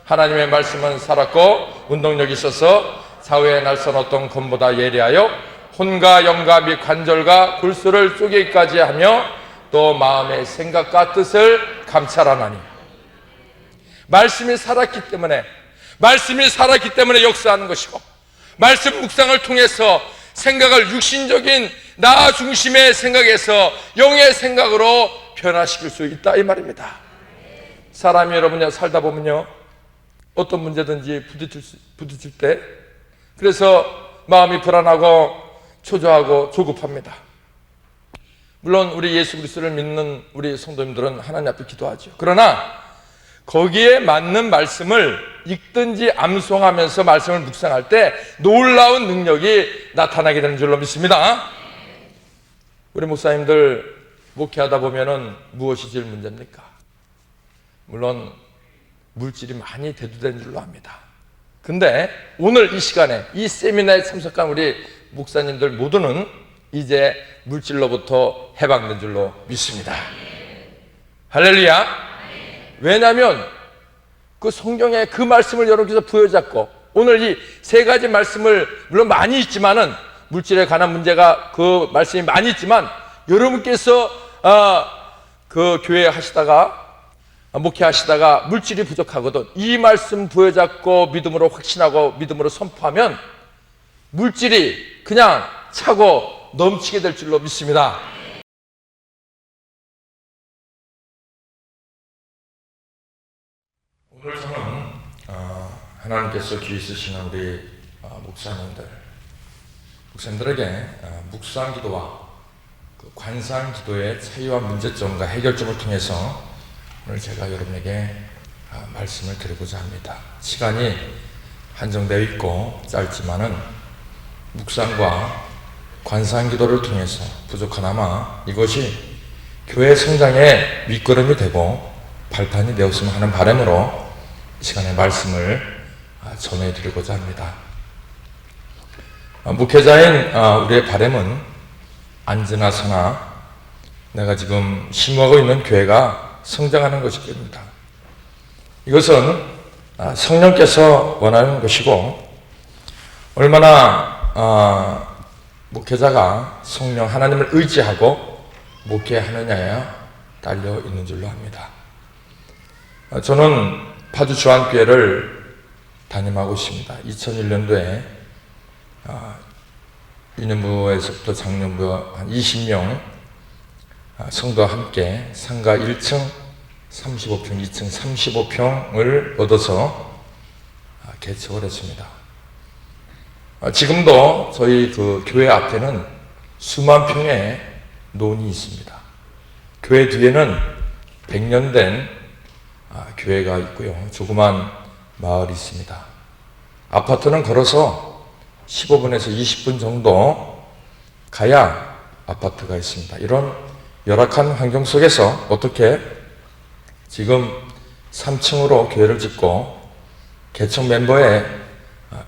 하나님의 말씀은 살았고 운동력이 있어서 사후에 날선 어떤 검보다 예리하여 혼과 영과 및 관절과 골수를 쪼개기까지 하며 또 마음의 생각과 뜻을 감찰하나니. 말씀이 살았기 때문에 역사하는 것이고, 말씀 묵상을 통해서 생각을 육신적인 나 중심의 생각에서 영의 생각으로 변화시킬 수 있다 이 말입니다. 사람이 여러분요 살다 보면요 어떤 문제든지 부딪힐 때 그래서 마음이 불안하고 초조하고 조급합니다. 물론 우리 예수 그리스도를 믿는 우리 성도님들은 하나님 앞에 기도하죠. 그러나 거기에 맞는 말씀을 읽든지 암송하면서 말씀을 묵상할 때 놀라운 능력이 나타나게 되는 줄로 믿습니다. 우리 목사님들 목회하다 보면은 무엇이 제일 문제입니까? 물론 물질이 많이 대두된 줄로 압니다. 근데 오늘 이 시간에 이 세미나에 참석한 우리 목사님들 모두는 이제 물질로부터 해방된 줄로 믿습니다. 할렐루야. 왜냐하면 그 성경에 그 말씀을 여러분께서 부여잡고 오늘 이 세 가지 말씀을 물론 많이 있지만은 물질에 관한 문제가 그 말씀이 많이 있지만 여러분께서 그 교회 하시다가 목회하시다가 물질이 부족하거든 이 말씀 부여잡고 믿음으로 확신하고 믿음으로 선포하면 물질이 그냥 차고 넘치게 될 줄로 믿습니다. 오늘 저는 하나님께서 귀히 쓰시는 우리 목사님들에게 묵상 기도와 그 관상 기도의 차이와 문제점과 해결점을 통해서 오늘 제가 여러분에게 말씀을 드리고자 합니다. 시간이 한정되어 있고 짧지만은 묵상과 관상 기도를 통해서 부족하나마 이것이 교회 성장의 밑거름이 되고 발판이 되었으면 하는 바람으로 이 시간에 말씀을 전해드리고자 합니다. 목회자인 우리의 바람은 앉으나 서나 내가 지금 심어가고 있는 교회가 성장하는 것이 됩니다. 이것은 성령께서 원하는 것이고 얼마나 목회자가 성령 하나님을 의지하고 목회하느냐에 달려 있는 줄로 압니다. 저는 파주 주안교회를 담임하고 있습니다. 2001년도에 유년부에서부터 장년부 한 20명 성도와 함께 상가 1층 35평, 2층 35평을 얻어서 개척을 했습니다. 지금도 저희 그 교회 앞에는 수만 평의 논이 있습니다. 교회 뒤에는 100년 된 교회가 있고요. 조그만 마을이 있습니다. 아파트는 걸어서 15분에서 20분 정도 가야 아파트가 있습니다. 이런 열악한 환경 속에서 어떻게 지금 3층으로 교회를 짓고 개척 멤버의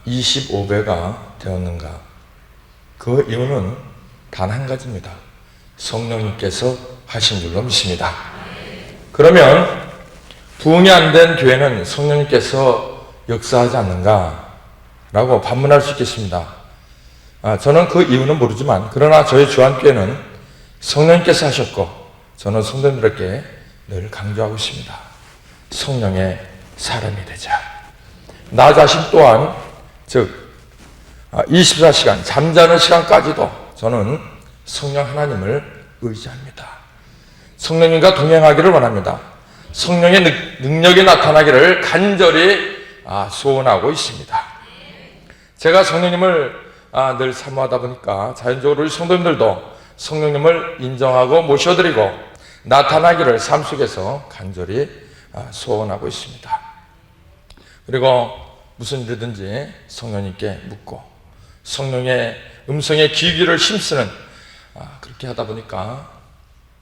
25배가 되었는가? 그 이유는 단 한 가지입니다. 성령님께서 하신 줄로 믿습니다. 그러면 부흥이 안 된 교회는 성령님께서 역사하지 않는가? 라고 반문할 수 있겠습니다. 저는 그 이유는 모르지만 그러나 저희 주안교회는 성령님께서 하셨고 저는 성도님들에게 늘 강조하고 있습니다. 성령의 사람이 되자. 나 자신 또한 즉 24시간 잠자는 시간까지도 저는 성령 하나님을 의지합니다. 성령님과 동행하기를 원합니다. 성령의 능력이 나타나기를 간절히 소원하고 있습니다. 제가 성령님을 늘 사모하다 보니까 자연적으로 우리 성도님들도 성령님을 인정하고 모셔드리고 나타나기를 삶 속에서 간절히 소원하고 있습니다. 그리고 무슨 일이든지 성령님께 묻고 성령의 음성에 귀 귀를 힘쓰는 그렇게 하다 보니까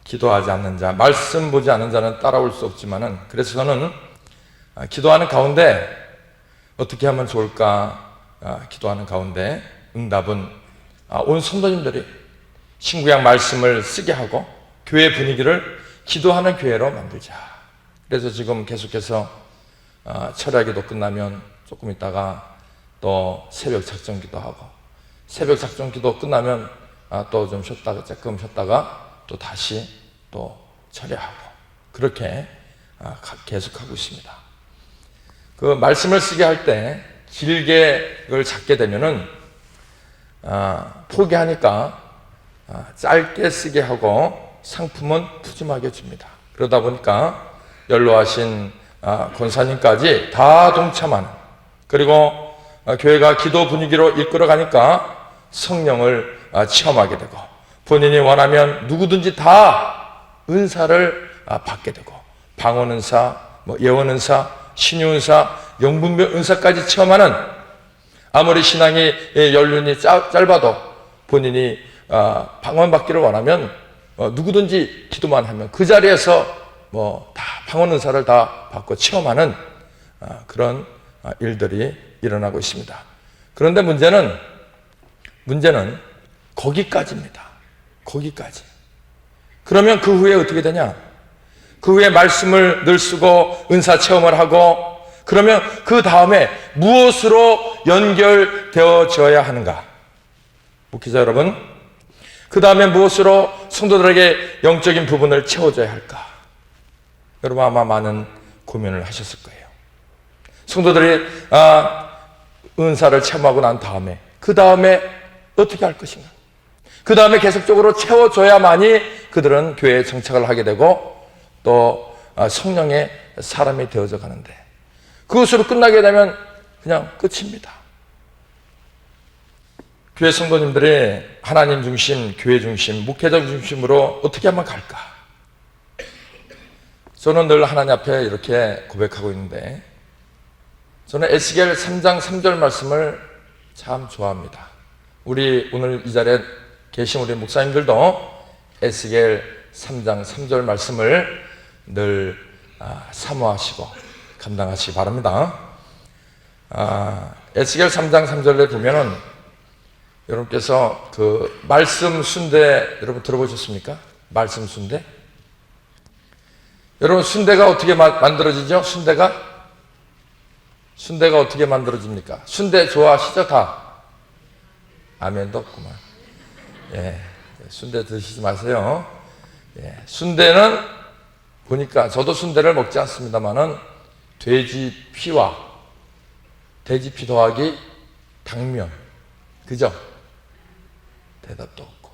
기도하지 않는 자, 말씀 보지 않는 자는 따라올 수 없지만은 그래서 저는 기도하는 가운데 어떻게 하면 좋을까 기도하는 가운데 응답은 온 성도님들이 신구약 말씀을 쓰게 하고 교회 분위기를 기도하는 교회로 만들자. 그래서 지금 계속해서 철야기도 끝나면 조금 있다가 또 새벽 작정기도 하고, 새벽 작정기도 끝나면 또 좀 쉬었다가 조금 쉬었다가 또 다시 또 철야하고, 그렇게 계속하고 있습니다. 그 말씀을 쓰게 할 때 길게 그걸 잡게 되면은 포기하니까 짧게 쓰게 하고 상품은 푸짐하게 줍니다. 그러다 보니까 연로하신 권사님까지 다 동참하는, 그리고 교회가 기도 분위기로 이끌어가니까 성령을 체험하게 되고, 본인이 원하면 누구든지 다 은사를 받게 되고, 방언 은사, 예언 은사, 신유 은사, 영분별 은사까지 체험하는, 아무리 신앙이 연륜이 짧아도 본인이 방언 받기를 원하면 누구든지 기도만 하면 그 자리에서 다 방언 은사를 다 받고 체험하는 그런 일들이 일어나고 있습니다. 그런데 문제는 거기까지입니다. 거기까지. 그러면 그 후에 어떻게 되냐? 그 후에 말씀을 늘 쓰고 은사 체험을 하고, 그러면 그 다음에 무엇으로 연결되어져야 하는가? 목회자 여러분, 그 다음에 무엇으로 성도들에게 영적인 부분을 채워줘야 할까? 여러분 아마 많은 고민을 하셨을 거예요. 성도들이 은사를 체험하고 난 다음에 그 다음에 어떻게 할 것인가? 그 다음에 계속적으로 채워줘야만이 그들은 교회에 정착을 하게 되고 또 성령의 사람이 되어져 가는데, 그것으로 끝나게 되면 그냥 끝입니다. 교회 성도님들이 하나님 중심, 교회 중심, 목회자 중심으로 어떻게 하면 갈까? 저는 늘 하나님 앞에 이렇게 고백하고 있는데, 저는 에스겔 3장 3절 말씀을 참 좋아합니다. 우리 오늘 이 자리에 계신 우리 목사님들도 에스겔 3장 3절 말씀을 늘 사모하시고 감당하시기 바랍니다. 에스겔 3장 3절에 보면은 여러분께서 그 말씀 순대 여러분 들어보셨습니까? 말씀 순대? 여러분 순대가 어떻게 만들어지죠? 순대가 어떻게 만들어집니까? 순대 좋아하시죠? 다? 아멘도 없구만. 예, 순대 드시지 마세요. 예, 순대는 보니까 저도 순대를 먹지 않습니다만은 돼지 피와 돼지 피 더하기 당면, 그죠? 대답도 없고.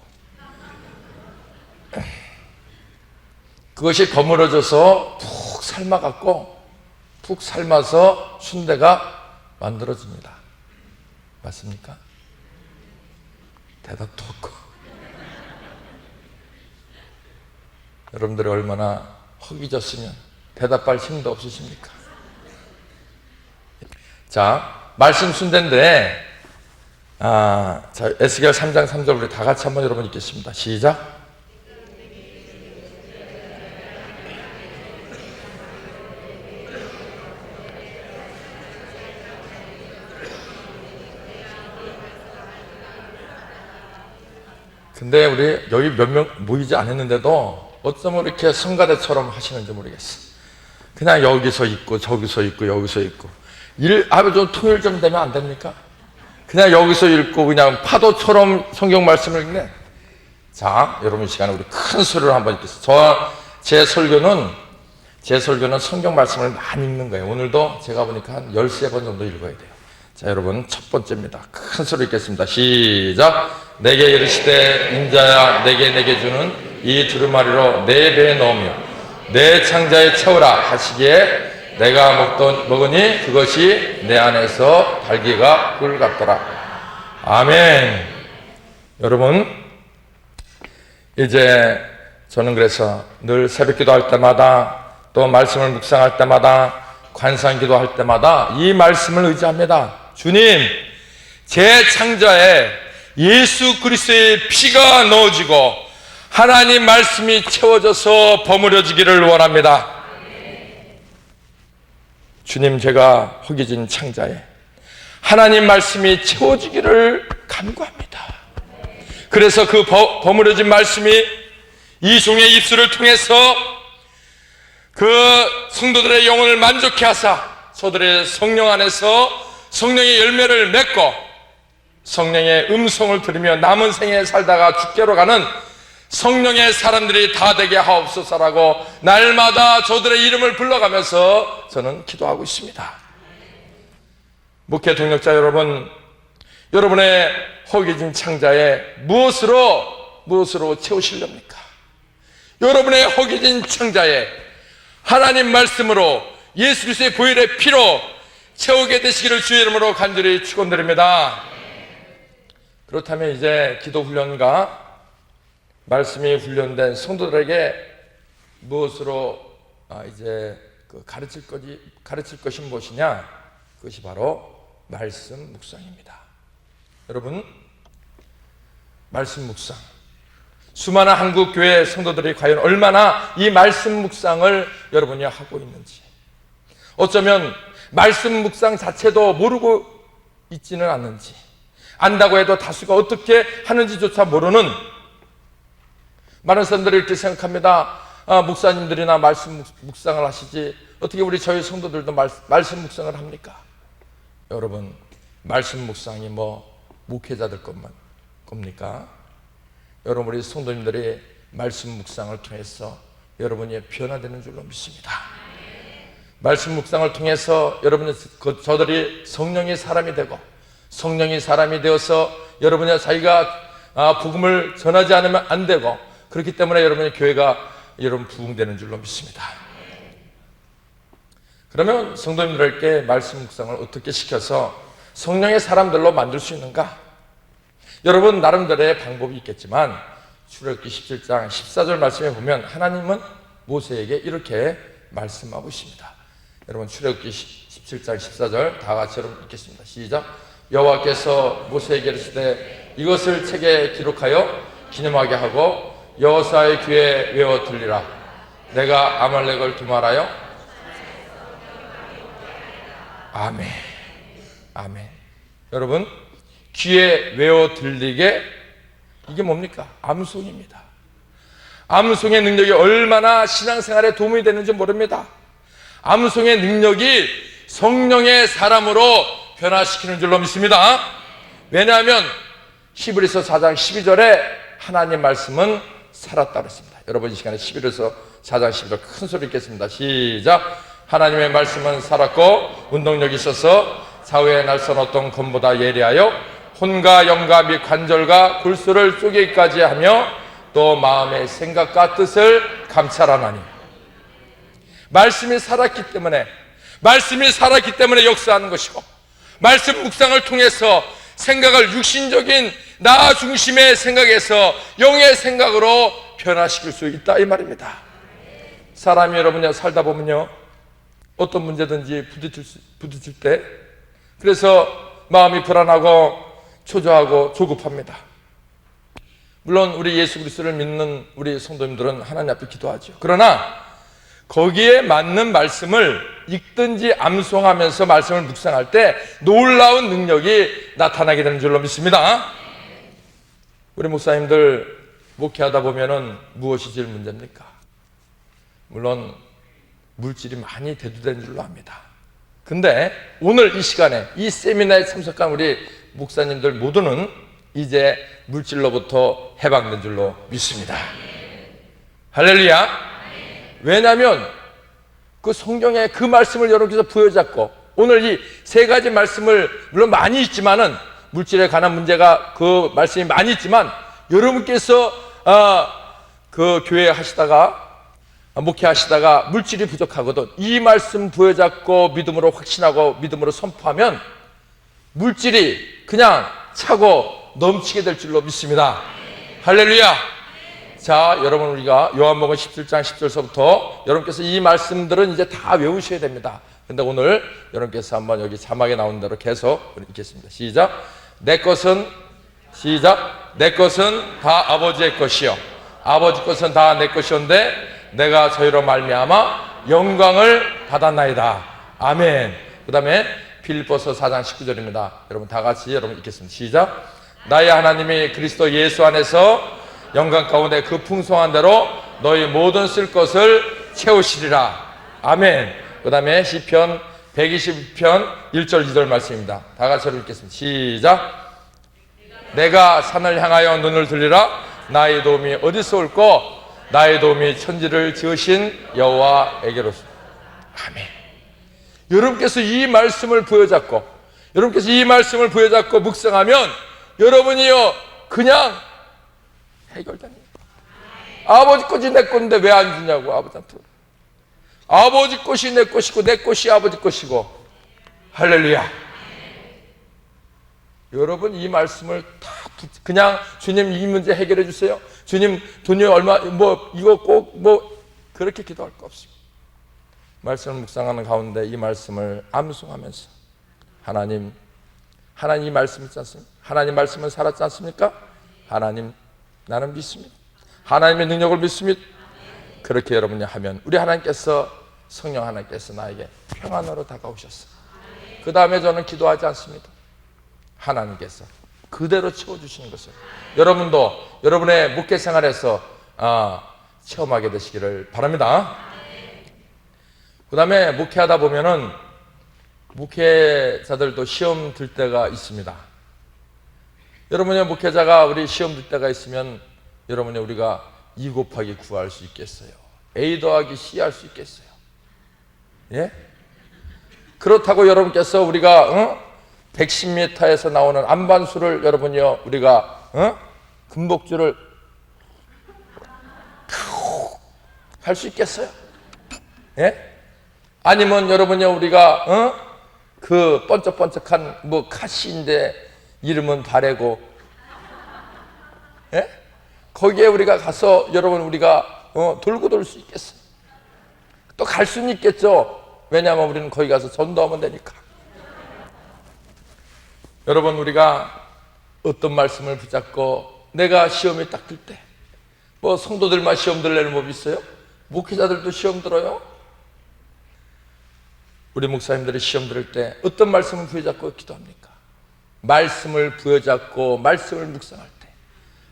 그것이 버무려져서 푹 삶아갖고 푹 삶아서 순대가 만들어집니다. 맞습니까? 대답도 없고. 여러분들이 얼마나 허기졌으면 대답할 힘도 없으십니까? 자, 말씀 순대인데, 자, 에스겔 3장 3절 우리 다 같이 한번 여러분 읽겠습니다. 시작. 근데 우리 여기 몇 명 모이지 않았는데도 어쩌면 이렇게 성가대처럼 하시는지 모르겠어. 그냥 여기서 있고 저기서 있고 여기서 있고. 좀 통일 좀 되면 안 됩니까? 그냥 여기서 읽고 그냥 파도처럼 성경 말씀을 읽네. 자, 여러분 이 시간에 우리 큰 소리로 한번 읽겠습니다. 제 설교는 성경 말씀을 많이 읽는 거예요. 오늘도 제가 보니까 한 13번 정도 읽어야 돼요. 자, 여러분 첫 번째입니다. 큰 소리 읽겠습니다. 시작. 내게 이르시되 인자야 내게 주는 이 두루마리로 내 배에 넣으며 내 창자에 채우라 하시기에 내가 먹으니 그것이 내 안에서 달기가 꿀 같더라. 아멘. 여러분, 이제 저는 그래서 늘 새벽기도 할 때마다 또 말씀을 묵상할 때마다 관상기도 할 때마다 이 말씀을 의지합니다. 주님, 제 창자에 예수 그리스도의 피가 넣어지고 하나님 말씀이 채워져서 버무려지기를 원합니다. 주님, 제가 허기진 창자에 하나님 말씀이 채워지기를 간구합니다. 그래서 그 버무려진 말씀이 이 종의 입술을 통해서 그 성도들의 영혼을 만족해 하사 저들의 성령 안에서 성령의 열매를 맺고 성령의 음성을 들으며 남은 생에 살다가 죽게로 가는 성령의 사람들이 다 되게 하옵소서라고 날마다 저들의 이름을 불러가면서 저는 기도하고 있습니다. 목회 동역자 여러분, 여러분의 허기진 창자에 무엇으로 채우시렵니까? 여러분의 허기진 창자에 하나님 말씀으로 예수 그리스도의 보혈의 피로 채우게 되시기를 주의 이름으로 간절히 축원드립니다. 그렇다면 이제 기도 훈련과 말씀이 훈련된 성도들에게 무엇으로 이제 가르칠 것이 무엇이냐? 그것이 바로 말씀 묵상입니다. 여러분, 말씀 묵상, 수많은 한국 교회 성도들이 과연 얼마나 이 말씀 묵상을 여러분이 하고 있는지, 어쩌면 말씀 묵상 자체도 모르고 있지는 않는지, 안다고 해도 다수가 어떻게 하는지조차 모르는 많은 사람들이 이렇게 생각합니다. 목사님들이나 말씀 묵상을 하시지 어떻게 저희 성도들도 말씀 묵상을 합니까? 여러분, 말씀 묵상이 목회자들 겁니까? 여러분, 우리 성도님들이 말씀 묵상을 통해서 여러분이 변화되는 줄로 믿습니다. 말씀 묵상을 통해서 저들이 성령의 사람이 되고 성령이 사람이 되어서 여러분이 자기가 복음을 전하지 않으면 안 되고, 그렇기 때문에 여러분의 교회가 여러분 부흥되는 줄로 믿습니다. 그러면 성도님들에게 말씀 묵상을 어떻게 시켜서 성령의 사람들로 만들 수 있는가? 여러분 나름대로의 방법이 있겠지만 출애굽기 17장 14절 말씀에 보면 하나님은 모세에게 이렇게 말씀하고 있습니다. 여러분 출애굽기 17장 14절 다 같이 여러분 읽겠습니다. 시작. 여호와께서 모세에게 이르시되 이것을 책에 기록하여 기념하게 하고 여호수아의 귀에 외워 들리라. 내가 아말렉을 두말하여. 아멘. 아멘. 여러분, 귀에 외워 들리게, 이게 뭡니까? 암송입니다. 암송의 능력이 얼마나 신앙생활에 도움이 되는지 모릅니다. 암송의 능력이 성령의 사람으로 변화시키는 줄로 믿습니다. 왜냐하면 히브리서 4장 12절에 하나님 말씀은 살았다 그랬습니다. 여러분 이 시간에 히브리서 4장 12절 큰 소리 읽겠습니다. 시작. 하나님의 말씀은 살았고 운동력이 있어서 사후에 날선 어떤 검보다 예리하여 혼과 영과 및 관절과 골수를 쪼개기까지 하며 또 마음의 생각과 뜻을 감찰하나니. 말씀이 살았기 때문에 역사하는 것이고, 말씀 묵상을 통해서 생각을 육신적인 나 중심의 생각에서 영의 생각으로 변화시킬 수 있다 이 말입니다. 사람이 여러분이 살다 보면요, 어떤 문제든지 부딪힐 때 그래서 마음이 불안하고 초조하고 조급합니다. 물론 우리 예수 그리스도를 믿는 우리 성도님들은 하나님 앞에 기도하죠. 그러나 거기에 맞는 말씀을 읽든지 암송하면서 말씀을 묵상할 때 놀라운 능력이 나타나게 되는 줄로 믿습니다. 우리 목사님들 목회하다 보면은 무엇이 제일 문제입니까? 물론 물질이 많이 대두되는 줄로 압니다. 근데 오늘 이 시간에 이 세미나에 참석한 우리 목사님들 모두는 이제 물질로부터 해방된 줄로 믿습니다. 할렐루야. 왜냐하면 그 성경의 그 말씀을 여러분께서 부여잡고 오늘 이 세 가지 말씀을 물론 많이 있지만은 물질에 관한 문제가 그 말씀이 많이 있지만 여러분께서 그 교회 하시다가 목회하시다가 물질이 부족하거든 이 말씀 부여잡고 믿음으로 확신하고 믿음으로 선포하면 물질이 그냥 차고 넘치게 될 줄로 믿습니다. 할렐루야. 자, 여러분 우리가 요한복음 17장 10절서부터 여러분께서 이 말씀들은 이제 다 외우셔야 됩니다. 근데 오늘 여러분께서 한번 여기 자막에 나온 대로 계속 읽겠습니다. 시작. 내 것은 다 아버지의 것이요 아버지 것은 다 내 것이온데 내가 저희로 말미암아 영광을 받았나이다. 아멘. 그 다음에 빌립보서 4장 19절입니다. 여러분 다 같이 여러분 읽겠습니다. 시작. 나의 하나님이 그리스도 예수 안에서 영광 가운데 그 풍성한 대로 너희 모든 쓸 것을 채우시리라. 아멘. 그 다음에 시편 122편 1절 2절 말씀입니다. 다 같이 읽겠습니다. 시작. 내가 산을 향하여 눈을 들리라. 나의 도움이 어디서 올꼬? 나의 도움이 천지를 지으신 여호와에게로서. 아멘. 여러분께서 이 말씀을 부여잡고 묵상하면 여러분이요 그냥 해결됩니다. 아버지 것이 내 건데 왜 안 주냐고 아버지한테. 아버지 것이 내 것이고 내 것이 아버지 것이고. 할렐루야. 여러분 이 말씀을 다 그냥 주님 이 문제 해결해 주세요. 주님 돈이 얼마 이거 꼭 그렇게 기도할 거 없습니다. 말씀을 묵상하는 가운데 이 말씀을 암송하면서 하나님 이 말씀 있지 않습니까? 하나님 말씀은 살았지 않습니까? 하나님 나는 믿습니다. 하나님의 능력을 믿습니다. 그렇게 여러분이 하면 우리 하나님께서 성령 하나님께서 나에게 평안으로 다가오셨어요. 그 다음에 저는 기도하지 않습니다. 하나님께서 그대로 채워주시는 것을 여러분도 여러분의 목회 생활에서 체험하게 되시기를 바랍니다. 그 다음에 목회하다 보면은 목회자들도 시험 들 때가 있습니다. 여러분의 목회자가 우리 시험 들 때가 있으면 여러분이 우리가 2 곱하기 9 할 수 있겠어요? A 더하기 C 할 수 있겠어요? 예? 그렇다고 여러분께서 우리가 110m에서 나오는 안반수를 여러분이요 우리가 금복주를 할 수 있겠어요? 예? 아니면 여러분이요 우리가 그 번쩍번쩍한 카시인데 이름은 바래고 예? 거기에 우리가 가서 여러분 우리가 돌고 돌 수 있겠어요? 또 갈 수는 있겠죠. 왜냐하면 우리는 거기 가서 전도하면 되니까. 여러분 우리가 어떤 말씀을 붙잡고 내가 시험이 딱 들 때 성도들만 시험 들려는 법이 있어요? 목회자들도 시험 들어요? 우리 목사님들이 시험 들을 때 어떤 말씀을 부여잡고 기도합니까? 말씀을 부여잡고 말씀을 묵상할 때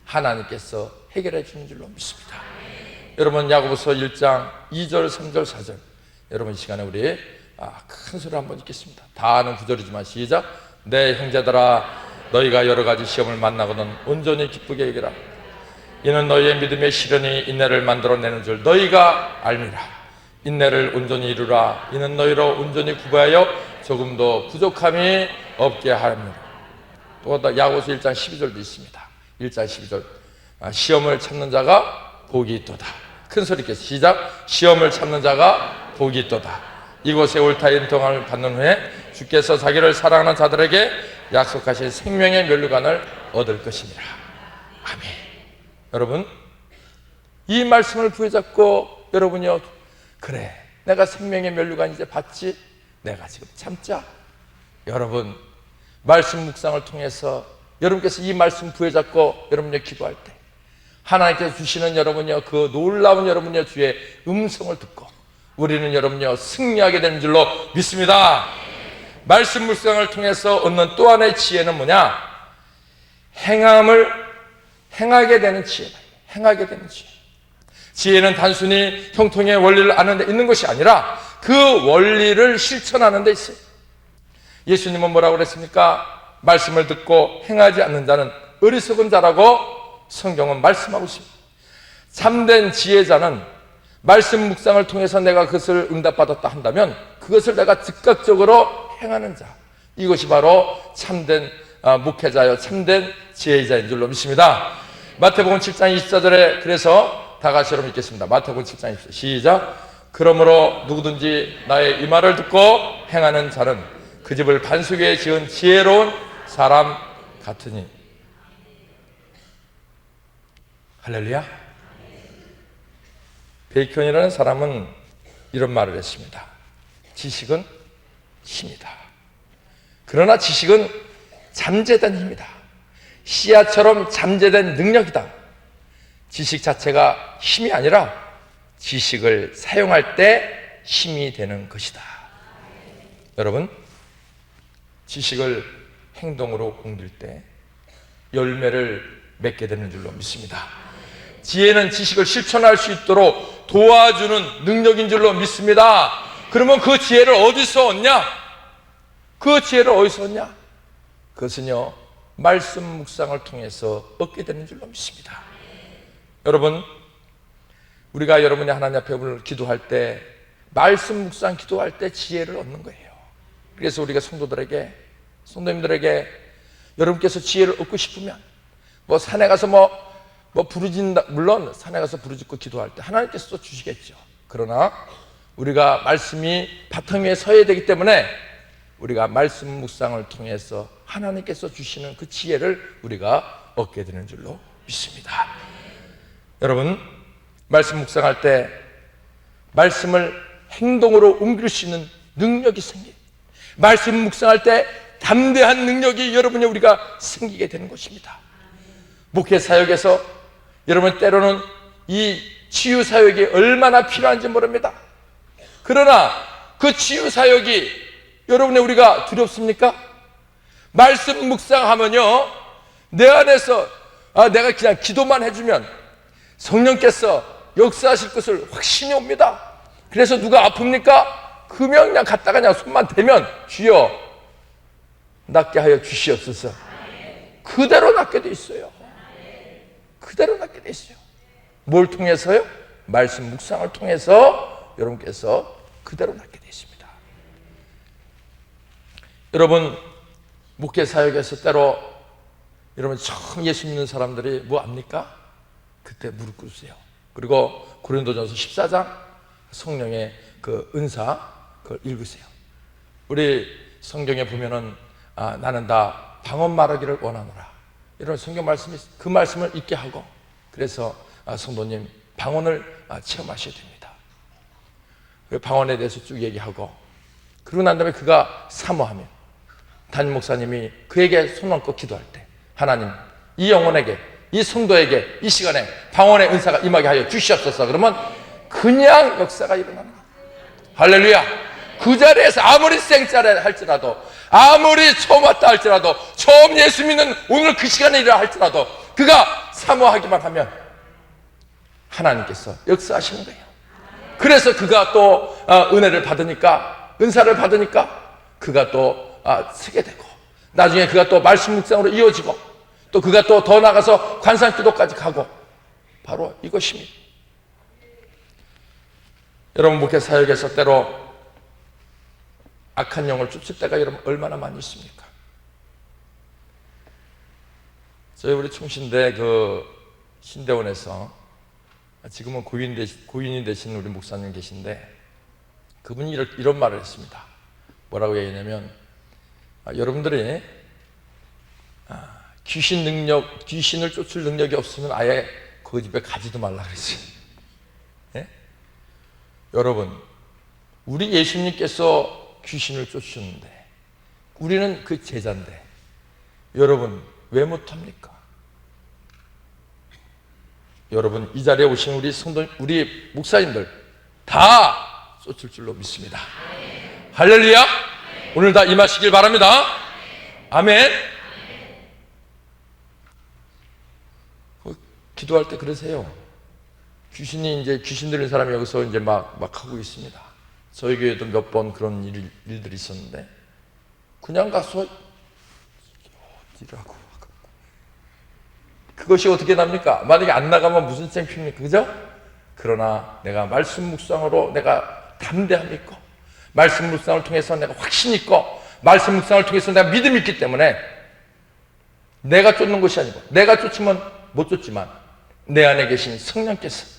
하나님께서 해결해 주는 줄로 믿습니다. 여러분 야고보서 1장 2절 3절 4절 여러분 이 시간에 우리 큰 소리 한번 읽겠습니다. 다 아는 구절이지만 시작. 내 형제들아 너희가 여러 가지 시험을 만나거든 온전히 기쁘게 여기라. 이는 너희의 믿음의 시련이 인내를 만들어내는 줄 너희가 알미라. 인내를 온전히 이루라. 이는 너희로 온전히 구하여 조금도 부족함이 없게 하렵니다. 또 야고보서 1장 12절도 있습니다. 1장 12절 시험을 참는 자가 복이 있도다. 큰 소리 있게 시작. 시험을 참는 자가 복이 있도다. 이곳에 옳다 인정함을 받는 후에 주께서 자기를 사랑하는 자들에게 약속하신 생명의 면류관을 얻을 것입니다. 아멘. 여러분 이 말씀을 부여잡고 여러분이요 그래 내가 생명의 면류관 이제 받지 내가 지금 참자. 여러분 말씀 묵상을 통해서 여러분께서 이 말씀 부여잡고 여러분이 기도할 때 하나님께서 주시는 여러분이요 그 놀라운 여러분이요 주의 음성을 듣고 우리는 여러분이요 승리하게 되는 줄로 믿습니다. 말씀 묵상을 통해서 얻는 또 하나의 지혜는 뭐냐? 행하게 되는 지혜다. 행하게 되는 지혜. 지혜는 단순히 형통의 원리를 아는 데 있는 것이 아니라 그 원리를 실천하는 데 있어요. 예수님은 뭐라고 그랬습니까? 말씀을 듣고 행하지 않는 자는 어리석은 자라고 성경은 말씀하고 있습니다. 참된 지혜자는 말씀 묵상을 통해서 내가 그것을 응답받았다 한다면 그것을 내가 즉각적으로 행하는 자, 이것이 바로 참된 목회자여 참된 지혜자인 줄로 믿습니다. 마태복음 7장 24절에 그래서 다 같이 여러분 읽겠습니다. 마태복음 7장 24절 시작. 그러므로 누구든지 나의 이 말을 듣고 행하는 자는 그 집을 반석 위에 지은 지혜로운 사람 같으니. 할렐루야. 베이컨이라는 사람은 이런 말을 했습니다. 지식은 힘이다. 그러나 지식은 잠재된 힘이다. 씨앗처럼 잠재된 능력이다. 지식 자체가 힘이 아니라 지식을 사용할 때 힘이 되는 것이다. 여러분, 지식을 행동으로 옮길 때 열매를 맺게 되는 줄로 믿습니다. 지혜는 지식을 실천할 수 있도록 도와주는 능력인 줄로 믿습니다. 그러면 그 지혜를 어디서 얻냐? 그 지혜를 어디서 얻냐? 그것은요, 말씀 묵상을 통해서 얻게 되는 줄로 믿습니다. 여러분, 우리가 여러분이 하나님 앞에 오늘 기도할 때, 말씀 묵상 기도할 때 지혜를 얻는 거예요. 그래서 우리가 성도님들에게 여러분께서 지혜를 얻고 싶으면 뭐 산에 가서 부르짖는다, 물론 산에 가서 부르짖고 기도할 때 하나님께서 주시겠죠. 그러나 우리가 말씀이 바탕 위에 서야 되기 때문에 우리가 말씀 묵상을 통해서 하나님께서 주시는 그 지혜를 우리가 얻게 되는 줄로 믿습니다. 여러분, 말씀 묵상할 때 말씀을 행동으로 옮길 수 있는 능력이 생겨요. 말씀 묵상할 때 담대한 능력이 여러분이 우리가 생기게 되는 것입니다. 목회 사역에서 여러분 때로는 이 치유 사역이 얼마나 필요한지 모릅니다. 그러나 그 치유 사역이 여러분의 우리가 두렵습니까? 말씀 묵상하면요, 내 안에서 내가 그냥 기도만 해주면 성령께서 역사하실 것을 확신이 옵니다. 그래서 누가 아픕니까? 그냥 갔다가 그냥 손만 대면 주여 낫게 하여 주시옵소서. 그대로 낫게 돼 있어요. 그대로 낫게 돼 있어요. 뭘 통해서요? 말씀 묵상을 통해서 여러분께서 그대로 낫게 돼 있습니다. 여러분, 목회 사역에서 때로 여러분 처음 예수 믿는 사람들이 뭐 압니까? 그때 무릎 꿇으세요. 그리고 고린도전서 14장 성령의 그 은사 그걸 읽으세요. 우리 성경에 보면은 나는 다 방언 말하기를 원하노라, 이런 성경 말씀이, 그 말씀을 읽게 하고, 그래서 성도님 방언을 체험하셔야 됩니다. 그 방언에 대해서 쭉 얘기하고, 그러고 난 다음에 그가 사모하면 담임 목사님이 그에게 손 얹고 기도할 때, 하나님 이 영혼에게, 이 성도에게 이 시간에 방언의 은사가 임하게 하여 주시옵소서. 그러면 그냥 역사가 일어나는 거예요. 할렐루야. 그 자리에서 아무리 생짜리 할지라도, 아무리 처음 왔다 할지라도, 처음 예수 믿는 오늘 그 시간에 일어나 할지라도 그가 사모하기만 하면 하나님께서 역사하시는 거예요. 그래서 그가 또 은혜를 받으니까, 은사를 받으니까 그가 또 쓰게 되고, 나중에 그가 또 말씀 묵상으로 이어지고, 또 그가 또 더 나가서 관상 기도까지 가고, 바로 이것입니다. 여러분, 목회 사역에서 때로 악한 영을 쫓을 때가 여러분 얼마나 많이 있습니까? 저희 우리 충신대 그 신대원에서 지금은 고인이 되신 우리 목사님 계신데, 그분이 이런 말을 했습니다. 뭐라고 얘기하냐면, 여러분들이 귀신을 쫓을 능력이 없으면 아예 그 집에 가지도 말라 그랬어요. 예? 여러분, 우리 예수님께서 귀신을 쫓으셨는데 우리는 그 제자인데 여러분 왜 못합니까? 여러분, 이 자리에 오신 우리 성도, 우리 목사님들 다 쫓을 줄로 믿습니다. 할렐루야. 오늘 다 임하시길 바랍니다. 아멘. 기도할 때 그러세요. 귀신 들린 사람이 여기서 이제 막 하고 있습니다. 저희 교회도 몇 번 그런 일들이 있었는데, 그냥 가서 어디라고, 그것이 어떻게 납니까? 만약에 안 나가면 무슨 창피입니까? 그죠? 그러나 내가 말씀 묵상으로 내가 담대함 있고, 말씀 묵상을 통해서 내가 확신 있고, 말씀 묵상을 통해서 내가 믿음이 있기 때문에 내가 쫓는 것이 아니고, 내가 쫓으면 못 쫓지만 내 안에 계신 성령께서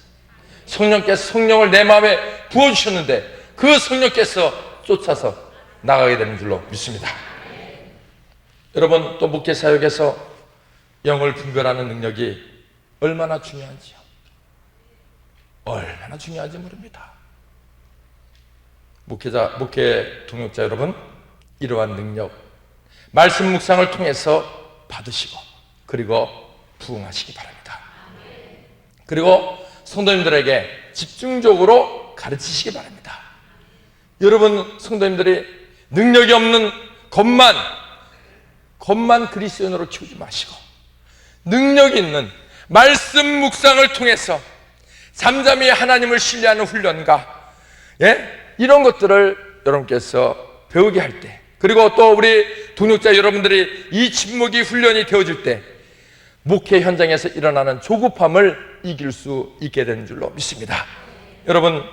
성령을 내 마음에 부어주셨는데 그 성령께서 쫓아서 나가게 되는 줄로 믿습니다. 여러분, 또 목회 사역에서 영을 분별하는 능력이 얼마나 중요한지요. 얼마나 중요한지 모릅니다. 목회 동역자 여러분, 이러한 능력 말씀 묵상을 통해서 받으시고, 그리고 부응하시기 바랍니다. 그리고 성도님들에게 집중적으로 가르치시기 바랍니다. 여러분, 성도님들이 능력이 없는 겉만 그리스도인으로 키우지 마시고, 능력이 있는 말씀 묵상을 통해서 잠잠히 하나님을 신뢰하는 훈련과 예? 이런 것들을 여러분께서 배우게 할 때, 그리고 또 우리 동역자 여러분들이 이 침묵이 훈련이 되어질 때 목회 현장에서 일어나는 조급함을 이길 수 있게 되는 줄로 믿습니다. 여러분,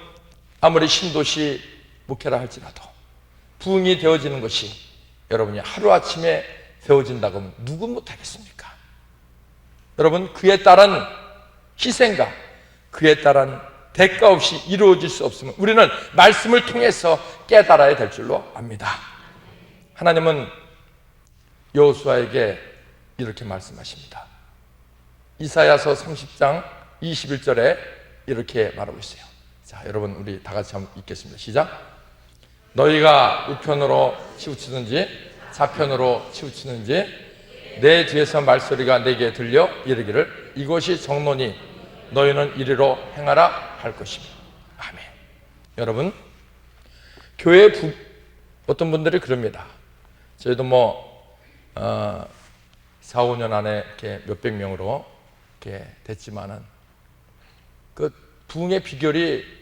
아무리 신도시 목회라 할지라도 부흥이 되어지는 것이 여러분이 하루아침에 되어진다고 하면 누구 못하겠습니까? 여러분, 그에 따른 희생과 그에 따른 대가 없이 이루어질 수 없으면 우리는 말씀을 통해서 깨달아야 될 줄로 압니다. 하나님은 여호수아에게 이렇게 말씀하십니다. 이사야서 30장 21절에 이렇게 말하고 있어요. 자, 여러분 우리 다 같이 한번 읽겠습니다. 시작. 너희가 우편으로 치우치든지 좌편으로 치우치든지 내 뒤에서 말소리가 내게 들려 이르기를 이것이 정로니 너희는 이리로 행하라 할 것이며. 아멘. 여러분, 교회 어떤 분들이 그럽니다. 저희도 4, 5년 안에 이렇게 몇백 명으로 이렇게 됐지만은 그 부흥의 비결이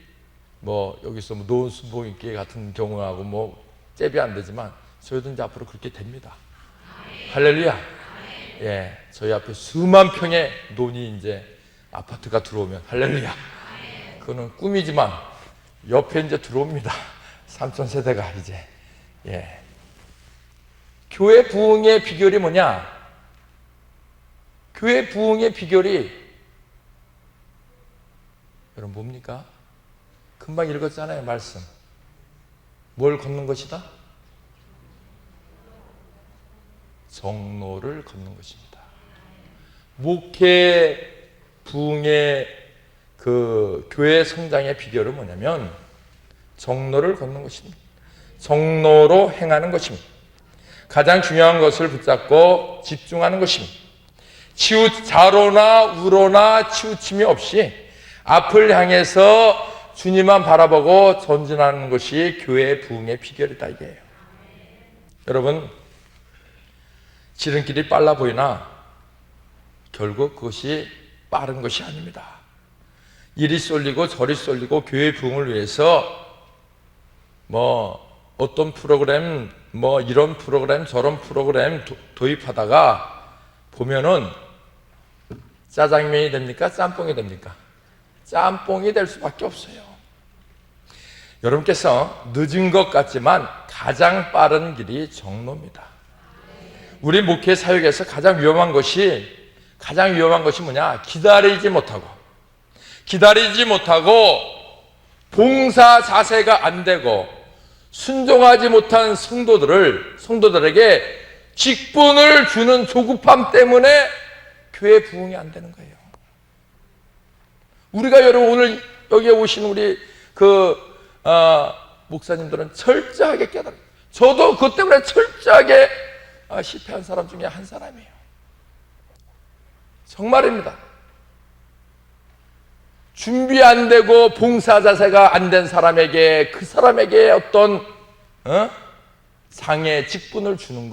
여기서 노은수복인기 같은 경우하고 잽이 안 되지만 저희도 이제 앞으로 그렇게 됩니다. 할렐루야. 예, 저희 앞에 수만 평의 논이 이제 아파트가 들어오면 할렐루야. 그거는 꿈이지만 옆에 이제 들어옵니다. 3,000세대가 이제. 예. 교회 부흥의 비결이 뭐냐? 교회 부흥의 비결이 여러분 뭡니까? 금방 읽었잖아요, 말씀. 뭘 걷는 것이다? 정로를 걷는 것입니다. 목회 부흥의 그 교회 성장의 비결은 뭐냐면 정로를 걷는 것입니다. 정로로 행하는 것입니다. 가장 중요한 것을 붙잡고 집중하는 것입니다. 좌로나 우로나 치우침이 없이 앞을 향해서 주님만 바라보고 전진하는 것이 교회의 부흥의 비결이다 이게요. 여러분, 지름길이 빨라 보이나 결국 그것이 빠른 것이 아닙니다. 이리 쏠리고 저리 쏠리고 교회 부흥을 위해서 어떤 프로그램 이런 프로그램 저런 프로그램 도입하다가 보면은 짜장면이 됩니까? 짬뽕이 됩니까? 짬뽕이 될 수밖에 없어요. 여러분께서 늦은 것 같지만 가장 빠른 길이 정로입니다. 우리 목회 사역에서 가장 위험한 것이 뭐냐? 기다리지 못하고 봉사 자세가 안 되고 순종하지 못한 성도들에게 직분을 주는 조급함 때문에 교회 부흥이 안 되는 거예요. 우리가 여러분 오늘 여기에 오신 우리 목사님들은 철저하게 깨달아요. 저도 그것 때문에 철저하게 실패한 사람 중에 한 사람이에요. 정말입니다. 준비 안 되고 봉사 자세가 안 된 사람에게 그 사람에게 어떤 상의 직분을 주는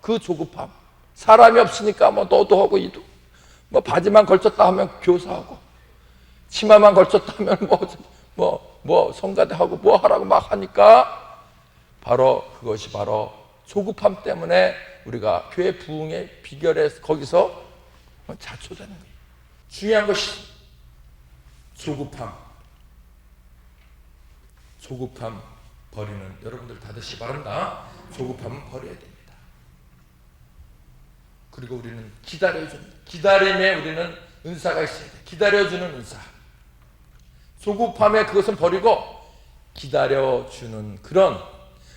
그 조급함. 사람이 없으니까 너도 하고 이도 바지만 걸쳤다 하면 교사하고 치마만 걸쳤다 하면 성가대하고 하라고 막 하니까 그것이 바로 조급함 때문에 우리가 교회 부흥의 비결에 거기서 자초되는 거예요. 중요한 것이 조급함 버리는 여러분들 다 되시기 바랍니다. 조급함은 버려야 됩니다. 그리고 우리는 기다림에 우리는 은사가 있어야 돼. 기다려주는 은사. 조급함에 그것은 버리고 기다려주는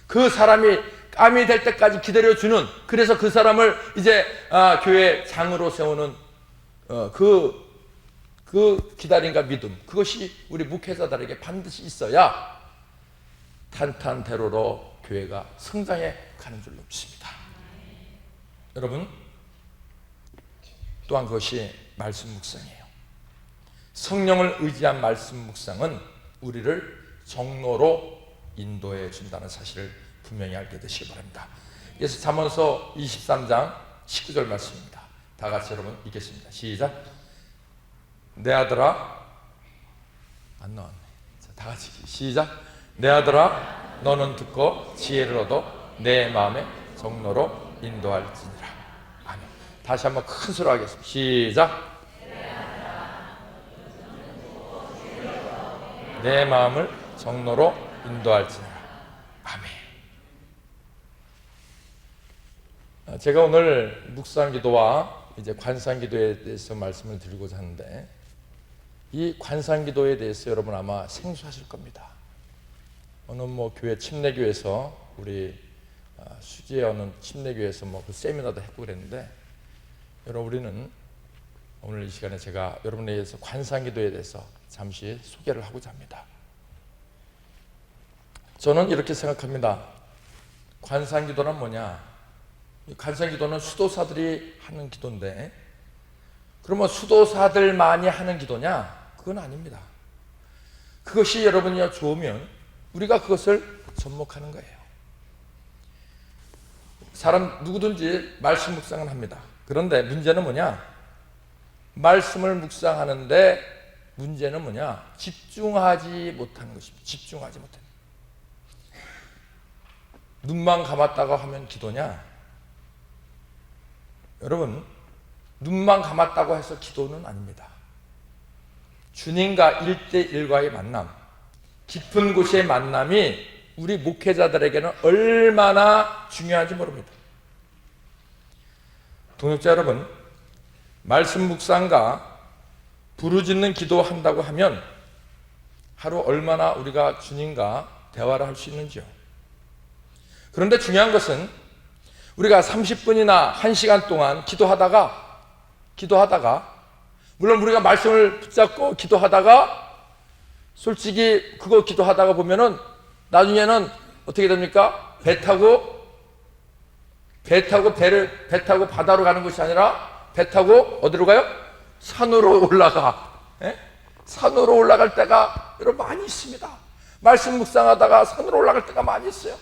그 사람이 깜이 될 때까지 기다려주는, 그래서 그 사람을 이제 교회 장으로 세우는 그 기다림과 믿음, 그것이 우리 목회자들에게 반드시 있어야 탄탄대로로 교회가 성장해 가는 줄로 믿습니다. 여러분, 또한 그것이 말씀 묵상이에요. 성령을 의지한 말씀 묵상은 우리를 정로로 인도해 준다는 사실을 분명히 알게 되시기 바랍니다. 그래서 잠언서 23장 19절 말씀입니다. 다 같이 여러분 읽겠습니다. 시작. 내 아들아, 안 나왔네. 자, 다 같이 시작. 내 아들아 너는 듣고 지혜를 얻어 내 마음의 정로로 인도할지니라. 아멘. 다시 한번 큰 소리로 하겠습니다. 시작. 내 마음을 정로로 인도할지니라. 아멘. 제가 오늘 묵상기도와 이제 관상기도에 대해서 말씀을 드리고자 하는데, 이 관상기도에 대해서 여러분 아마 생소하실 겁니다. 어느 교회 침례교에서 우리 수지의 어느 침례교에서 그 세미나도 했고 그랬는데, 여러분 우리는 오늘 이 시간에 제가 여러분에 의해서 관상기도에 대해서 잠시 소개를 하고자 합니다. 저는 이렇게 생각합니다. 관상기도는 뭐냐? 관상기도는 수도사들이 하는 기도인데, 그러면 수도사들만이 하는 기도냐? 그건 아닙니다. 그것이 여러분이 좋으면 우리가 그것을 접목하는 거예요. 사람 누구든지 말씀 묵상을 합니다. 그런데 문제는 뭐냐? 말씀을 묵상하는데 문제는 뭐냐? 집중하지 못하는 것입니다. 집중하지 못하는. 눈만 감았다가 하면 기도냐? 여러분, 눈만 감았다고 해서 기도는 아닙니다. 주님과 1대1과의 만남, 깊은 곳의 만남이 우리 목회자들에게는 얼마나 중요한지 모릅니다. 동역자 여러분, 말씀 묵상과 부르짖는 기도한다고 하면 하루 얼마나 우리가 주님과 대화를 할 수 있는지요. 그런데 중요한 것은 우리가 30분이나 1시간 동안 기도하다가 물론 우리가 말씀을 붙잡고 기도하다가 솔직히 그거 기도하다가 보면은 나중에는 어떻게 됩니까? 배 타고 바다로 가는 것이 아니라 배 타고 어디로 가요? 산으로 올라가. 산으로 올라갈 때가 여러분 많이 있습니다. 말씀 묵상하다가 산으로 올라갈 때가 많이 있어요.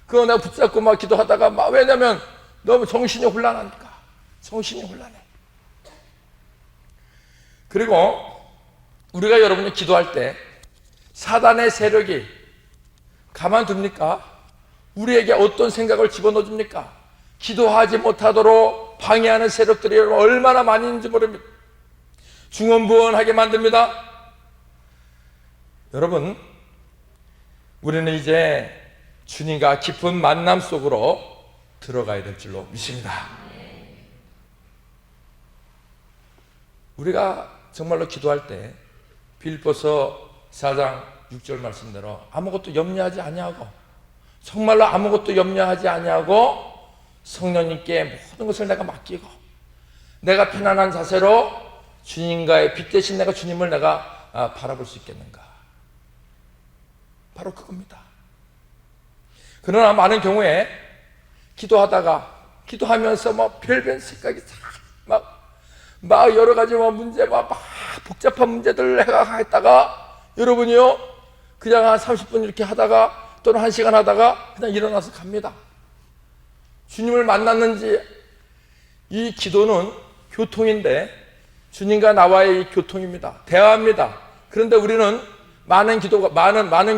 그거 내가 붙잡고 막 기도하다가 왜냐면 너무 정신이 혼란하니까. 정신이 혼란해. 그리고 우리가 여러분이 기도할 때 사단의 세력이 가만둡니까? 우리에게 어떤 생각을 집어넣어줍니까? 기도하지 못하도록 방해하는 세력들이 여러분 얼마나 많이 있는지 모릅니다. 중언부언하게 만듭니다. 여러분, 우리는 이제 주님과 깊은 만남 속으로 들어가야 될 줄로 믿습니다. 우리가 정말로 기도할 때 빌립보서 4장 6절 말씀대로 아무것도 염려하지 아니하고, 정말로 아무것도 염려하지 아니하고 성령님께 모든 것을 내가 맡기고 내가 편안한 자세로 주님과의 빛 대신 내가 주님을 내가 바라볼 수 있겠는가? 바로 그겁니다. 그러나 많은 경우에 기도하면서 별별 생각이 막 여러 가지 문제, 막 복잡한 문제들을 했다가 여러분이요, 그냥 한 30분 이렇게 하다가 또는 1시간 하다가 그냥 일어나서 갑니다. 주님을 만났는지, 이 기도는 교통인데 주님과 나와의 이 교통입니다. 대화입니다. 그런데 우리는 많은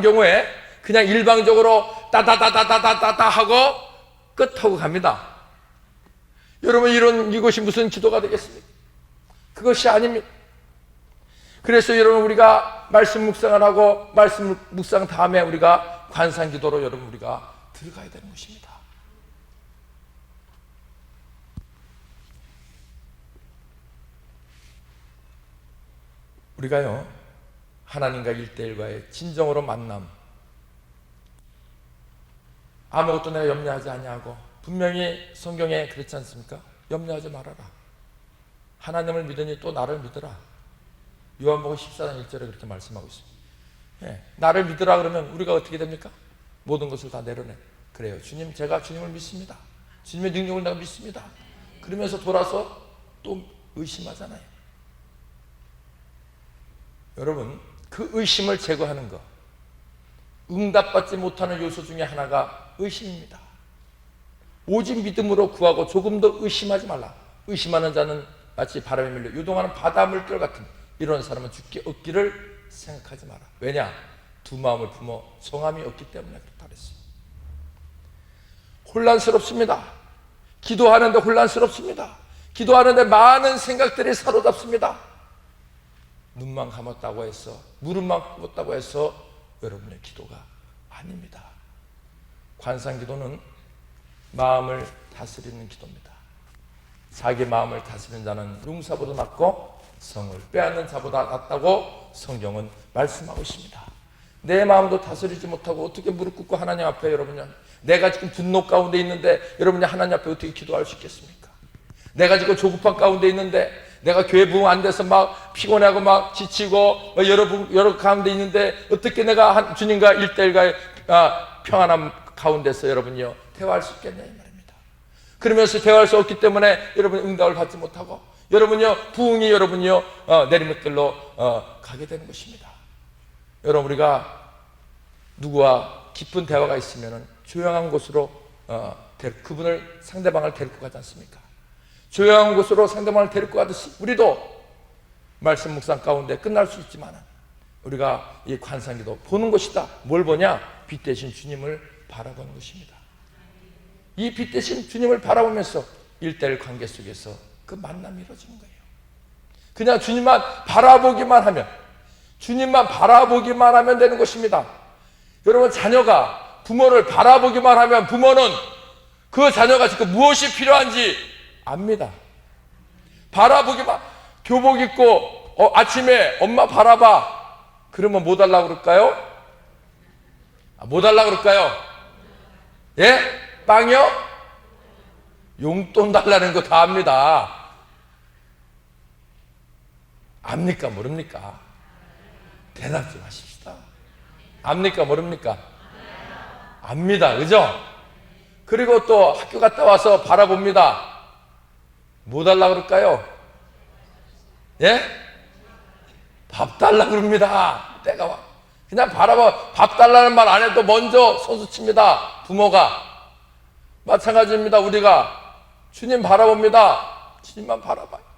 경우에 그냥 일방적으로 따다다다다다다 하고 끝하고 갑니다. 여러분, 이것이 무슨 기도가 되겠습니까? 그것이 아닙니다. 그래서 여러분, 우리가 말씀 묵상을 하고 말씀 묵상 다음에 우리가 관상 기도로 여러분 우리가 들어가야 되는 것입니다. 우리가요, 하나님과 1대1과의 진정으로 만남, 아무것도 내가 염려하지 아니하고, 분명히 성경에 그렇지 않습니까? 염려하지 말아라. 하나님을 믿으니 또 나를 믿으라. 요한복음 14장 1절에 그렇게 말씀하고 있습니다. 나를 믿으라 그러면 우리가 어떻게 됩니까? 모든 것을 다 내려내. 그래요, 주님, 제가 주님을 믿습니다. 주님의 능력을 내가 믿습니다. 그러면서 돌아서 또 의심하잖아요. 여러분, 그 의심을 제거하는 것, 응답받지 못하는 요소 중에 하나가 의심입니다. 오직 믿음으로 구하고 조금 더 의심하지 말라. 의심하는 자는 마치 바람에 밀려 요동하는 바다 물결 같은, 이런 사람은 죽기 없기를 생각하지 마라. 왜냐? 두 마음을 품어 성함이 없기 때문에 그렇다 그랬어요. 혼란스럽습니다. 기도하는데 혼란스럽습니다. 기도하는데 많은 생각들이 사로잡습니다. 눈만 감았다고 해서, 무릎만 꿇었다고 해서 여러분의 기도가 아닙니다. 관상기도는 마음을 다스리는 기도입니다. 자기 마음을 다스리는 자는 용사보다 낫고 성을 빼앗는 자보다 낫다고 성경은 말씀하고 있습니다. 내 마음도 다스리지 못하고 어떻게 무릎 꿇고 하나님 앞에, 여러분요, 내가 지금 분노 가운데 있는데 여러분이 하나님 앞에 어떻게 기도할 수 있겠습니까? 내가 지금 조급한 가운데 있는데, 내가 교회 부흥 안 돼서 막 피곤하고 막 지치고 여러 가운데 있는데 어떻게 내가 주님과 1대1과 평안함 가운데서 여러분요 대화할 수 있겠냐 이 말입니다. 그러면서 대화할 수 없기 때문에 여러분 응답을 받지 못하고 여러분요 부흥이 여러분요 내리막길로 가게 되는 것입니다. 여러분, 우리가 누구와 깊은 대화가 있으면 조용한 곳으로 그분을, 상대방을 데리고 가지 않습니까? 조용한 곳으로 상대방을 데리고 가듯이 우리도 말씀 묵상 가운데 끝날 수 있지만 우리가 이 관상기도 보는 것이다. 뭘 보냐? 빛 대신 주님을 바라보는 것입니다. 이 빛 대신 주님을 바라보면서 1:1 관계 속에서 그 만남이 이루어지는 거예요. 그냥 주님만 바라보기만 하면, 주님만 바라보기만 하면 되는 것입니다. 여러분, 자녀가 부모를 바라보기만 하면 부모는 그 자녀가 지금 무엇이 필요한지 압니다. 바라보기만, 교복 입고 아침에 엄마 바라봐 그러면 뭐 달라고 그럴까요? 뭐 달라고 그럴까요? 예? 빵이요? 용돈 달라는 거 다 압니다. 압니까 모릅니까? 대답 좀 하십시다. 압니까 모릅니까? 압니다. 그죠? 그리고 또 학교 갔다 와서 바라봅니다. 뭐 달라고 그럴까요? 예? 밥 달라고 그럽니다. 때가 와. 그냥 바라봐. 밥 달라는 말 안 해도 먼저 손수칩니다. 부모가. 마찬가지입니다. 우리가 주님 바라봅니다. 주님만 바라봐요.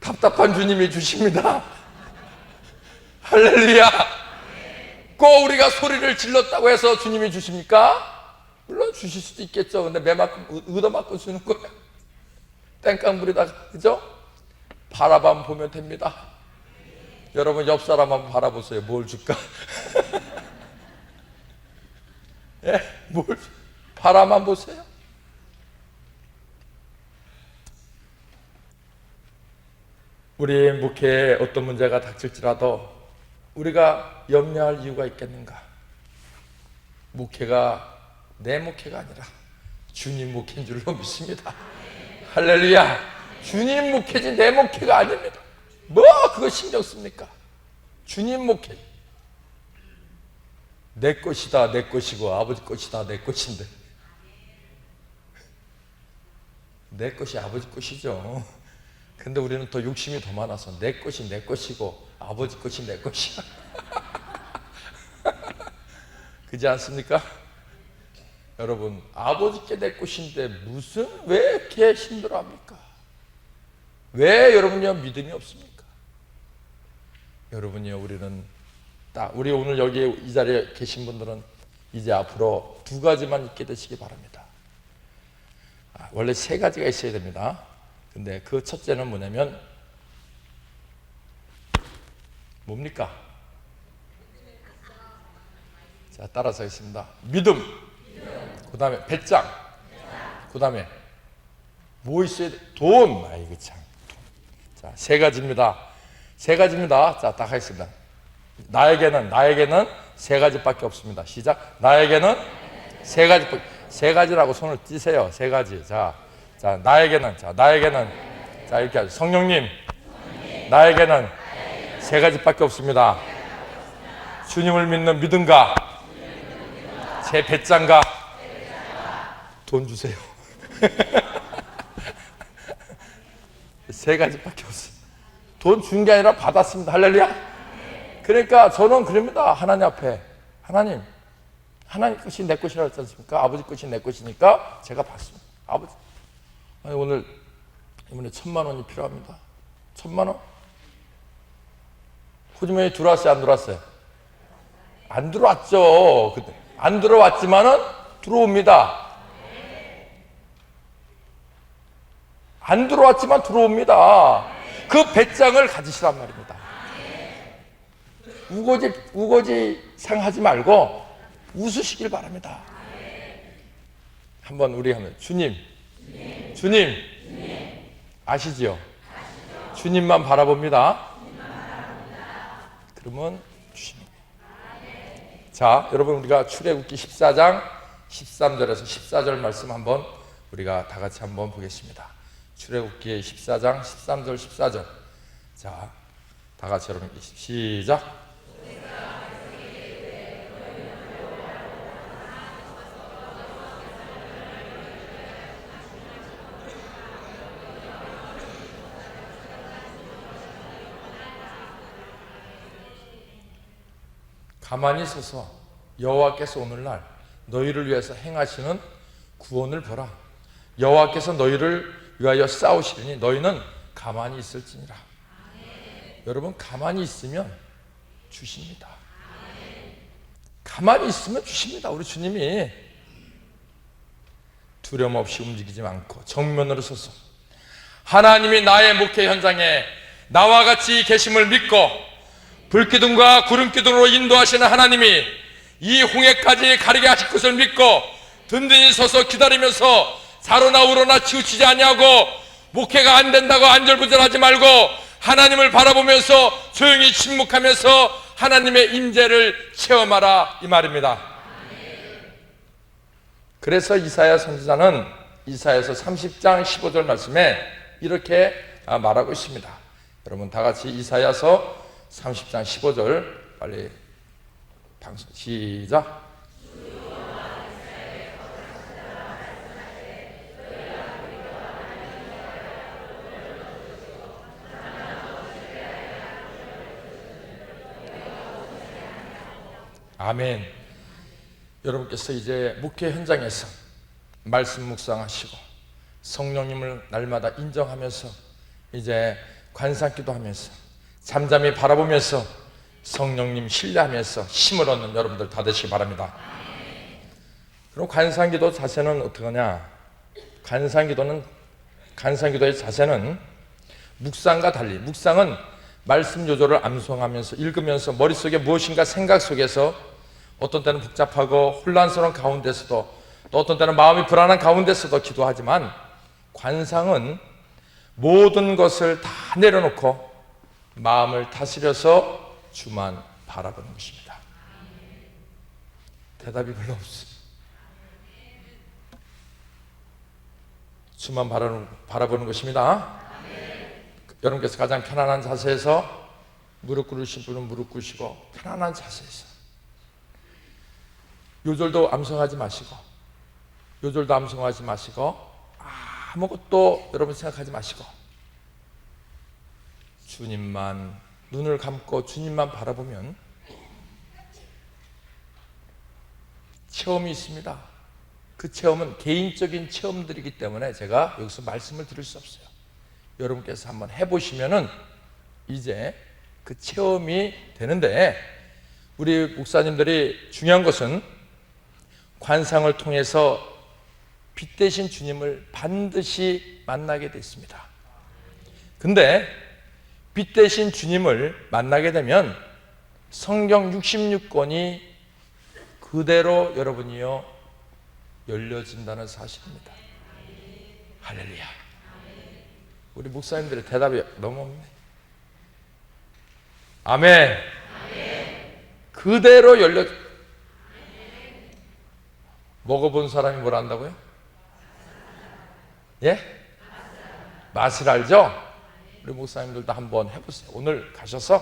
답답한 주님이 주십니다. 할렐루야. 꼭 우리가 소리를 질렀다고 해서 주님이 주십니까? 물론 주실 수도 있겠죠. 근데 매만큼 얻어맞고 주는 거예요. 땡깡 부리다가, 그죠? 바라만 보면 됩니다. 여러분, 옆 사람 한번 바라보세요. 뭘 줄까? 예? 바라만 보세요. 우리 목회에 어떤 문제가 닥칠지라도 우리가 염려할 이유가 있겠는가? 목회가 내 목회가 아니라 주님 목회인 줄로 믿습니다. 할렐루야. 주님 목회지 내 목회가 아닙니다. 뭐 그거 신경 씁니까? 주님 목회. 내 것이다 내 것이고 아버지 것이다 내 것인데, 내 것이 아버지 것이죠. 근데 우리는 더 욕심이 더 많아서 내 것이 내 것이고 아버지 것이 내 것이야. 그렇지 않습니까? 여러분, 아버지께 내 것인데 왜 이렇게 힘들어합니까? 왜 여러분요 믿음이 없습니까? 여러분이요, 우리 오늘 여기 이 자리에 계신 분들은 이제 앞으로 2가지만 잊게 되시기 바랍니다. 원래 3가지가 있어야 됩니다. 근데 그 첫째는 뭐냐면, 뭡니까? 자, 따라서 하겠습니다. 믿음. 그 다음에 배짱. 그 다음에 뭐 있어야 돼? 돈. 아이고 참. 자, 3가지입니다. 3가지입니다. 자, 딱 하겠습니다. 나에게는 3가지밖에 없습니다. 시작. 나에게는 3가지밖에. 3가지라고 손을 띄세요. 3가지. 자, 나에게는 자, 이렇게 하죠. 성령님, 나에게는 3가지밖에 없습니다. 주님을 믿는 믿음과 제 배짱과 돈 주세요. 3가지밖에 없어요. 돈 준 게 아니라 받았습니다. 할렐루야. 그러니까 저는 그럽니다. 하나님 앞에, 하나님 것이 내 것이라고 했지 않습니까? 아버지 것이 내 것이니까 제가 받습니다. 아버지, 아니, 이번에 1,000만 원이 필요합니다. 1,000만 원? 호주머니 들어왔어요, 안 들어왔어요? 안 들어왔죠. 안 들어왔지만은 들어옵니다. 안 들어왔지만 들어옵니다. 그 배짱을 가지시란 말입니다. 우거지 상하지 말고 웃으시길 바랍니다. 한번 우리 하면 주님 아시죠? 주님만 바라봅니다. 그러면 주십니다. 자, 여러분 우리가 출애굽기 14장 13절에서 14절 말씀 한번 우리가 다 같이 한번 보겠습니다. 출애굽기 14장 13절 14절. 자, 다 같이 여러분 시작. 가만히 서서 여호와께서 오늘날 너희를 위해서 행하시는 구원을 보라. 여호와께서 너희를 위하여 싸우시리니 너희는 가만히 있을지니라. 여러분 가만히 있으면 주십니다. 가만히 있으면 주십니다. 우리 주님이 두려움 없이 움직이지 않고 정면으로 서서 하나님이 나의 목회 현장에 나와 같이 계심을 믿고 불기둥과 구름기둥으로 인도하시는 하나님이 이 홍해까지 가리게 하실 것을 믿고 든든히 서서 기다리면서 자로나 우로나 치우치지 아니하고 목회가 안 된다고 안절부절하지 말고 하나님을 바라보면서 조용히 침묵하면서 하나님의 임재를 체험하라 이 말입니다. 그래서 이사야 선지자는 이사야서 30장 15절 말씀에 이렇게 말하고 있습니다. 여러분 다 같이 이사야서 30장 15절 빨리 방송 시작. 아멘. 여러분께서 이제 목회 현장에서 말씀 묵상하시고 성령님을 날마다 인정하면서 이제 관상기도 하면서 잠잠히 바라보면서 성령님 신뢰하면서 힘을 얻는 여러분들 다 되시기 바랍니다. 그럼 관상기도 자세는 어떻게 하냐? 관상기도의 자세는 묵상과 달리 묵상은 말씀 요조를 암송하면서 읽으면서 머릿속에 무엇인가 생각 속에서 어떤 때는 복잡하고 혼란스러운 가운데서도 또 어떤 때는 마음이 불안한 가운데서도 기도하지만 관상은 모든 것을 다 내려놓고 마음을 다스려서 주만 바라보는 것입니다. 대답이 별로 없어요. 주만 바라보는 것입니다. 여러분께서 가장 편안한 자세에서 무릎 꿇으신 분은 무릎 꿇으시고 편안한 자세에서 요절도 암송하지 마시고 아무것도 여러분 생각하지 마시고 주님만 눈을 감고 주님만 바라보면 체험이 있습니다. 그 체험은 개인적인 체험들이기 때문에 제가 여기서 말씀을 드릴 수 없어요. 여러분께서 한번 해보시면은 이제 그 체험이 되는데 우리 목사님들이 중요한 것은 관상을 통해서 빛 대신 주님을 반드시 만나게 됐습니다. 근데 빛 대신 주님을 만나게 되면 성경 66권이 그대로 여러분이요 열려진다는 사실입니다. 할렐루야. 우리 목사님들의 대답이 너무 없네. 아멘. 그대로 먹어본 사람이 뭘 안다고요? 예? 맛을 알죠? 우리 목사님들도 한번 해보세요. 오늘 가셔서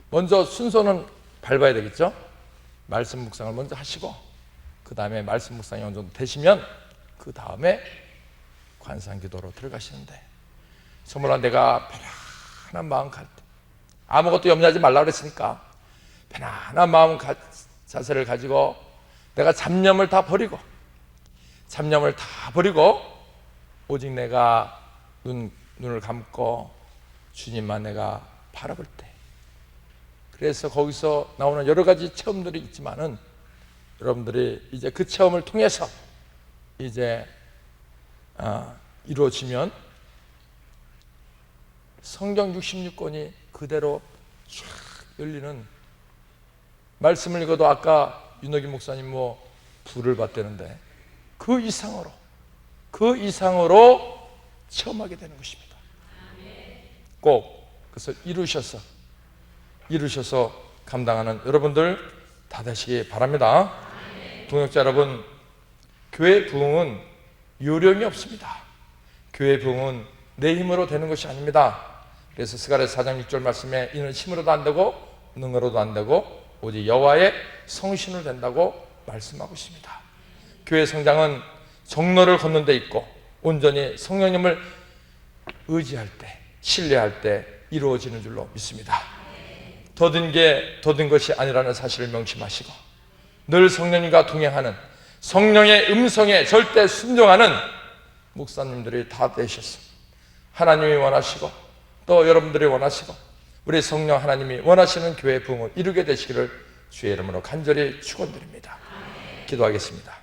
먼저 순서는 밟아야 되겠죠? 말씀 묵상을 먼저 하시고 그 다음에 말씀 묵상이 어느 정도 되시면 그 다음에 관상기도로 들어가시는데 정말 내가 편안한 마음 갈 때 아무것도 염려하지 말라고 그랬으니까 편안한 마음 자세를 가지고 내가 잡념을 다 버리고 오직 내가 눈을 감고 주님만 내가 바라볼 때 그래서 거기서 나오는 여러 가지 체험들이 있지만은 여러분들이 이제 그 체험을 통해서 이제 이루어지면 성경 66권이 그대로 쫙 열리는, 말씀을 읽어도 아까 윤덕기 목사님 불을 받대는데 그 이상으로 체험하게 되는 것입니다. 꼭 그것을 이루셔서 감당하는 여러분들 다 되시기 바랍니다. 동역자 여러분, 교회 부흥은 요령이 없습니다. 교회 부흥은 내 힘으로 되는 것이 아닙니다. 그래서 스가랴서 4장 6절 말씀에 이는 힘으로도 안 되고 능으로도 안 되고 오직 여호와의 성신으로 된다고 말씀하고 있습니다. 교회 성장은 정로를 걷는 데 있고 온전히 성령님을 의지할 때, 신뢰할 때 이루어지는 줄로 믿습니다. 더딘 것이 아니라는 사실을 명심하시고 늘 성령님과 동행하는, 성령의 음성에 절대 순종하는 목사님들이 다 되셨어. 하나님이 원하시고 또 여러분들이 원하시고 우리 성령 하나님이 원하시는 교회 부흥을 이루게 되시기를 주의 이름으로 간절히 축원드립니다. 기도하겠습니다.